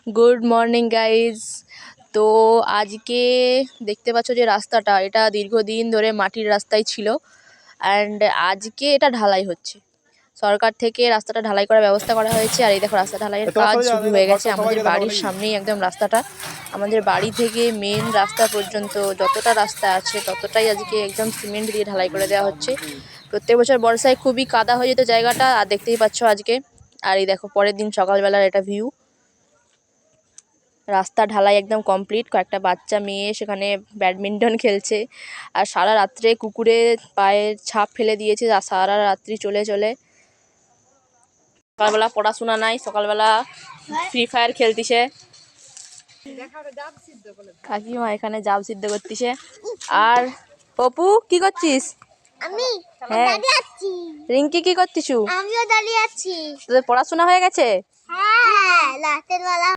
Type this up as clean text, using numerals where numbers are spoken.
Good morning guys. তো আজকে দেখতে পাচ্ছ যে রাস্তাটা, এটা দীর্ঘদিন ধরে মাটির রাস্তায় ছিল অ্যান্ড আজকে এটা ঢালাই হচ্ছে। সরকার থেকে রাস্তাটা ঢালাই করার ব্যবস্থা করা হয়েছে। আর এই দেখো রাস্তা ঢালাইয়ের কাজ শুরু হয়ে গেছে। আমাদের বাড়ির সামনেই একদম রাস্তাটা, আমাদের বাড়ি থেকে মেন রাস্তা পর্যন্ত যতটা রাস্তা আছে ততটাই আজকে একদম সিমেন্ট দিয়ে ঢালাই করে দেওয়া হচ্ছে। প্রত্যেক বছর বর্ষায় খুবই কাদা হয়ে যেত জায়গাটা, আর দেখতেই পাচ্ছ আজকে। আর এই দেখো পরের দিন সকালবেলার এটা ভিউ। রাস্তা ঢালাই একদম কমপ্লিট। কয়েকটা বাচ্চা মেয়ে সেখানে ব্যাডমিন্টন খেলছে, আর সারা রাত্রে কুকুরে পায়ের ছাপ ফেলে দিয়েছে, আর সারা রাত্রি চলে চলে। সকালবেলা পড়াশোনা নাই, সকালবেলা ফ্রি ফায়ার খেলতিছে। কাকিমা এখানে জাব সিদ্ধ করতিছে। আর পপু কি করছিস? আমি হ্যাঁ। দাঁড়িয়ে আছি। রিঙ্কি কি করতিছু? আমিও দাঁড়িয়ে আছি। তোদের পড়াশোনা হয়ে গেছে? হ্যাঁ, রাতের বেলা